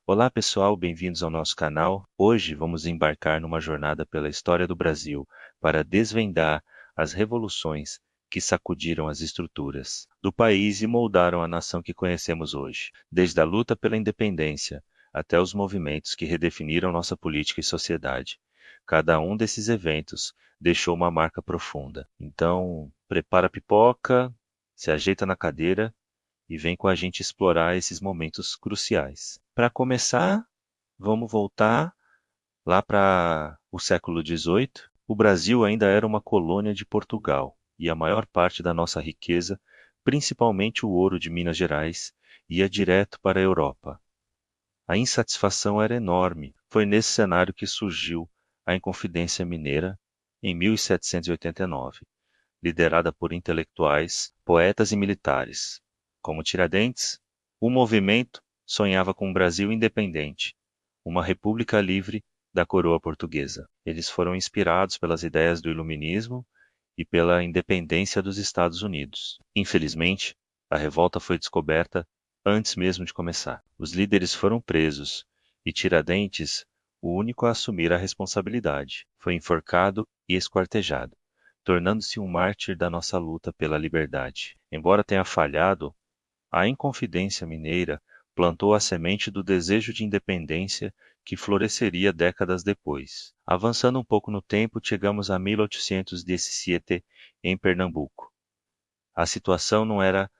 Olá pessoal, bem-vindos ao nosso canal. Hoje vamos embarcar numa jornada pela história do Brasil para desvendar as revoluções que sacudiram as estruturas do país e moldaram a nação que conhecemos hoje, desde a luta pela independência até os movimentos que redefiniram nossa política e sociedade. Cada um desses eventos deixou uma marca profunda. Então, prepara a pipoca, se ajeita na cadeira e vem com a gente explorar esses momentos cruciais. Para começar, vamos voltar lá para o século XVIII. O Brasil ainda era uma colônia de Portugal e a maior parte da nossa riqueza, principalmente o ouro de Minas Gerais, ia direto para a Europa. A insatisfação era enorme. Foi nesse cenário que surgiu a Inconfidência Mineira, em 1789, liderada por intelectuais, poetas e militares. Como Tiradentes, o movimento sonhava com um Brasil independente, uma república livre da coroa portuguesa. Eles foram inspirados pelas ideias do Iluminismo e pela independência dos Estados Unidos. Infelizmente, a revolta foi descoberta antes mesmo de começar. Os líderes foram presos e Tiradentes, o único a assumir a responsabilidade, foi enforcado e esquartejado, tornando-se um mártir da nossa luta pela liberdade. Embora tenha falhado, a Inconfidência Mineira plantou a semente do desejo de independência que floresceria décadas depois. Avançando um pouco no tempo, chegamos a 1817 em Pernambuco. A situação não era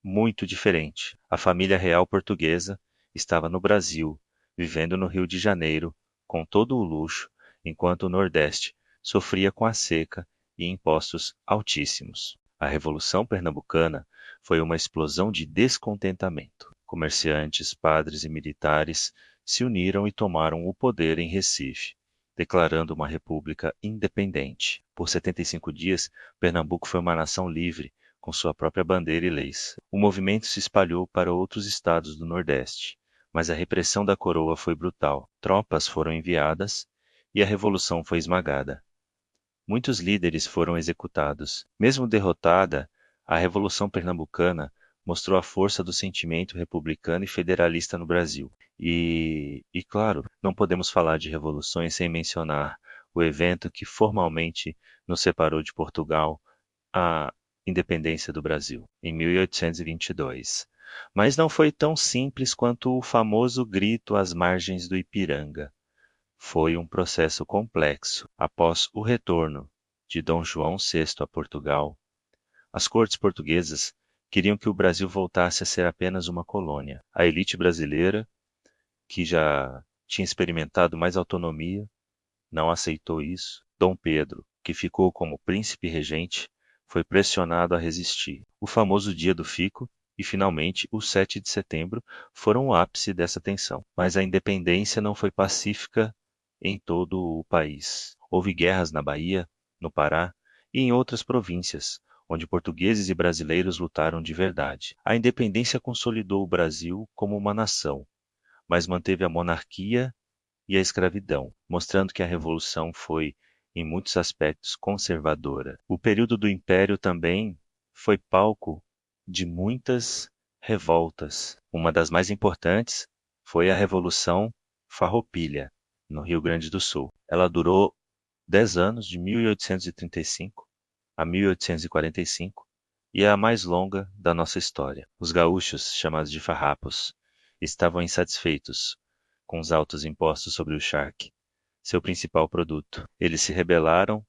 muito diferente. A família real portuguesa estava no Brasil, vivendo no Rio de Janeiro, com todo o luxo, enquanto o Nordeste sofria com a seca e impostos altíssimos. A Revolução Pernambucana foi uma explosão de descontentamento. Comerciantes, padres e militares se uniram e tomaram o poder em Recife, declarando uma república independente. Por 75 dias, Pernambuco foi uma nação livre, com sua própria bandeira e leis. O movimento se espalhou para outros estados do Nordeste, mas a repressão da coroa foi brutal. Tropas foram enviadas e a revolução foi esmagada. Muitos líderes foram executados. Mesmo derrotada, a Revolução Pernambucana mostrou a força do sentimento republicano e federalista no Brasil. Claro, não podemos falar de revoluções sem mencionar o evento que formalmente nos separou de Portugal, a independência do Brasil, em 1822. Mas não foi tão simples quanto o famoso grito às margens do Ipiranga. Foi um processo complexo. Após o retorno de Dom João VI a Portugal, as cortes portuguesas queriam que o Brasil voltasse a ser apenas uma colônia. A elite brasileira, que já tinha experimentado mais autonomia, não aceitou isso. Dom Pedro, que ficou como príncipe regente, foi pressionado a resistir. O famoso Dia do Fico e, finalmente, o 7 de setembro foram o ápice dessa tensão. Mas a independência não foi pacífica em todo o país. Houve guerras na Bahia, no Pará e em outras províncias, onde portugueses e brasileiros lutaram de verdade. A independência consolidou o Brasil como uma nação, mas manteve a monarquia e a escravidão, mostrando que a Revolução foi, em muitos aspectos, conservadora. O período do Império também foi palco de muitas revoltas. Uma das mais importantes foi a Revolução Farroupilha, no Rio Grande do Sul. Ela durou 10 anos, de 1835 a 1845, e é a mais longa da nossa história. Os gaúchos, chamados de farrapos, estavam insatisfeitos com os altos impostos sobre o charque, seu principal produto. Eles se rebelaram,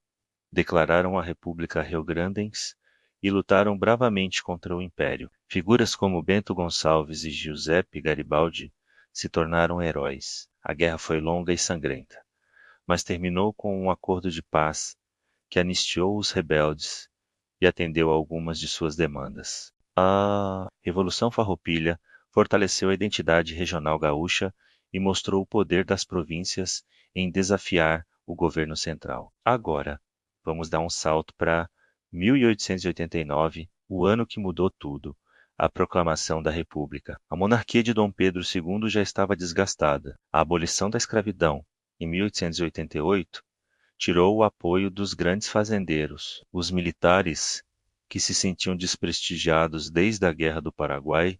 declararam a República Rio-Grandense e lutaram bravamente contra o Império. Figuras como Bento Gonçalves e Giuseppe Garibaldi se tornaram heróis. A guerra foi longa e sangrenta, mas terminou com um acordo de paz que anistiou os rebeldes e atendeu a algumas de suas demandas. A Revolução Farroupilha fortaleceu a identidade regional gaúcha e mostrou o poder das províncias em desafiar o governo central. Agora, vamos dar um salto para 1889, o ano que mudou tudo, a proclamação da República. A monarquia de Dom Pedro II já estava desgastada. A abolição da escravidão, em 1888, tirou o apoio dos grandes fazendeiros. Os militares, que se sentiam desprestigiados desde a Guerra do Paraguai,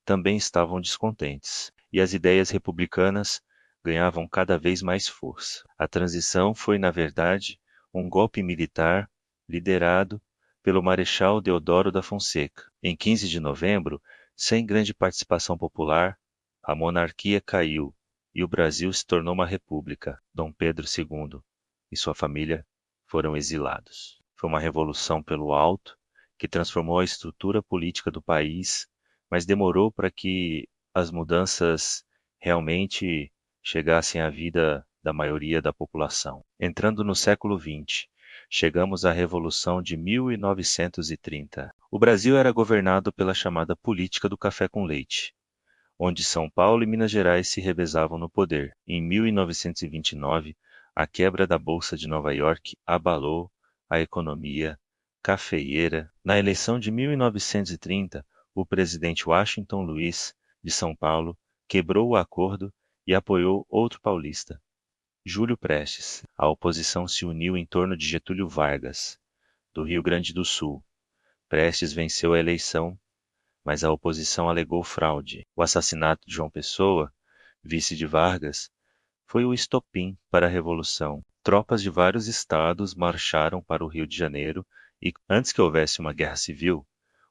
também estavam descontentes. e as ideias republicanas ganhavam cada vez mais força. A transição foi, na verdade, um golpe militar liderado pelo Marechal Deodoro da Fonseca. Em 15 de novembro, sem grande participação popular, a monarquia caiu e o Brasil se tornou uma república. Dom Pedro II e sua família foram exilados. Foi uma revolução pelo alto que transformou a estrutura política do país, mas demorou para que as mudanças realmente chegassem à vida da maioria da população. Entrando no século XX, chegamos à Revolução de 1930. O Brasil era governado pela chamada política do café com leite, onde São Paulo e Minas Gerais se revezavam no poder. Em 1929, a quebra da Bolsa de Nova York abalou a economia cafeeira. Na eleição de 1930, o presidente Washington Luiz, de São Paulo, quebrou o acordo e apoiou outro paulista, Júlio Prestes. A oposição se uniu em torno de Getúlio Vargas, do Rio Grande do Sul. Prestes venceu a eleição, mas a oposição alegou fraude. O assassinato de João Pessoa, vice de Vargas, foi o estopim para a Revolução. Tropas de vários estados marcharam para o Rio de Janeiro e, antes que houvesse uma guerra civil,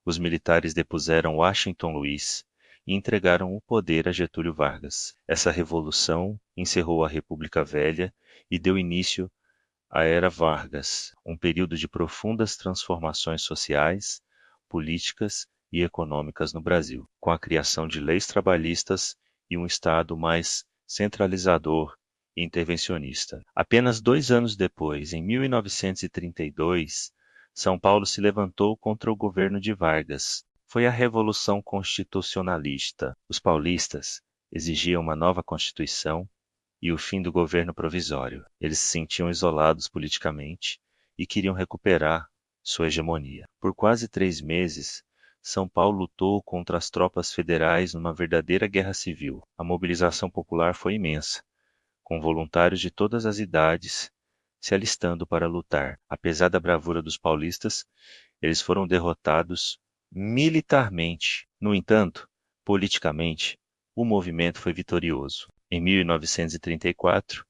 os militares depuseram Washington Luiz e entregaram o poder a Getúlio Vargas. Essa revolução encerrou a República Velha e deu início à Era Vargas, um período de profundas transformações sociais, políticas e econômicas no Brasil, com a criação de leis trabalhistas e um Estado mais centralizador e intervencionista. Apenas 2 anos depois, em 1932, São Paulo se levantou contra o governo de Vargas. Foi a Revolução Constitucionalista. Os paulistas exigiam uma nova Constituição e o fim do governo provisório. Eles se sentiam isolados politicamente e queriam recuperar sua hegemonia. Por quase 3 meses, São Paulo lutou contra as tropas federais numa verdadeira guerra civil. A mobilização popular foi imensa, com voluntários de todas as idades se alistando para lutar. Apesar da bravura dos paulistas, eles foram derrotados militarmente. No entanto, politicamente, o movimento foi vitorioso. Em 1934,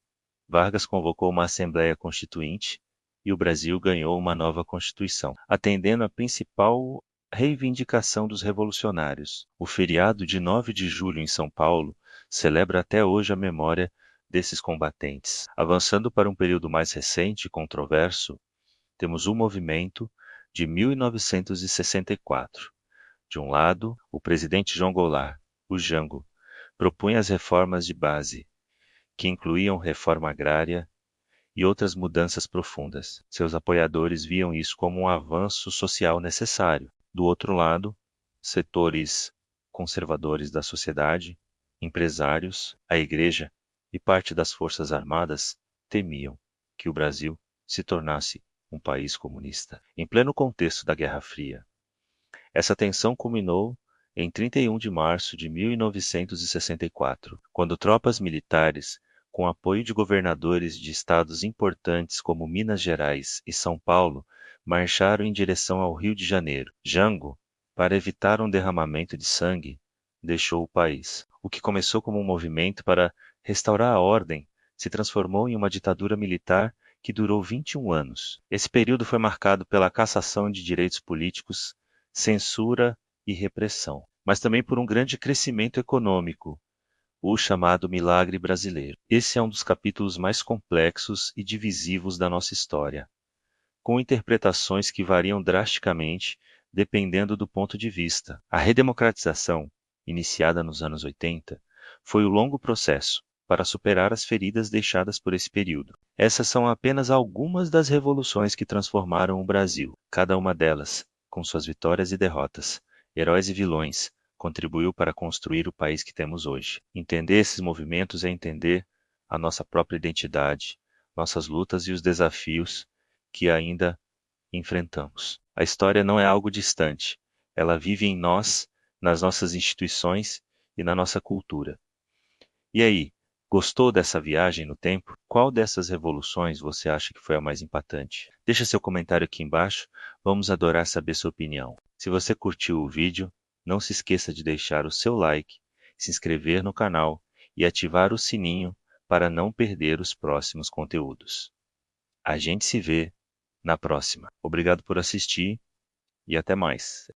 Vargas convocou uma Assembleia Constituinte e o Brasil ganhou uma nova Constituição, atendendo à principal reivindicação dos revolucionários. O feriado de 9 de julho em São Paulo celebra até hoje a memória desses combatentes. Avançando para um período mais recente e controverso, temos o movimento de 1964. De um lado, o presidente João Goulart, o Jango, propunha as reformas de base, que incluíam reforma agrária e outras mudanças profundas. Seus apoiadores viam isso como um avanço social necessário. Do outro lado, setores conservadores da sociedade, empresários, a igreja e parte das forças armadas temiam que o Brasil se tornasse um país comunista. Em pleno contexto da Guerra Fria, essa tensão culminou em 31 de março de 1964, quando tropas militares, com apoio de governadores de estados importantes como Minas Gerais e São Paulo, marcharam em direção ao Rio de Janeiro. Jango, para evitar um derramamento de sangue, deixou o país. O que começou como um movimento para restaurar a ordem se transformou em uma ditadura militar que durou 21 anos. Esse período foi marcado pela cassação de direitos políticos, censura e repressão, mas também por um grande crescimento econômico, o chamado Milagre Brasileiro. Esse é um dos capítulos mais complexos e divisivos da nossa história, com interpretações que variam drasticamente dependendo do ponto de vista. A redemocratização, iniciada nos anos 80, foi o longo processo para superar as feridas deixadas por esse período. Essas são apenas algumas das revoluções que transformaram o Brasil, cada uma delas com suas vitórias e derrotas, heróis e vilões, contribuiu para construir o país que temos hoje. Entender esses movimentos é entender a nossa própria identidade, nossas lutas e os desafios que ainda enfrentamos. A história não é algo distante, ela vive em nós, nas nossas instituições e na nossa cultura. E aí, gostou dessa viagem no tempo? Qual dessas revoluções você acha que foi a mais impactante? Deixa seu comentário aqui embaixo, vamos adorar saber sua opinião. Se você curtiu o vídeo, não se esqueça de deixar o seu like, se inscrever no canal e ativar o sininho para não perder os próximos conteúdos. A gente se vê na próxima. Obrigado por assistir e até mais.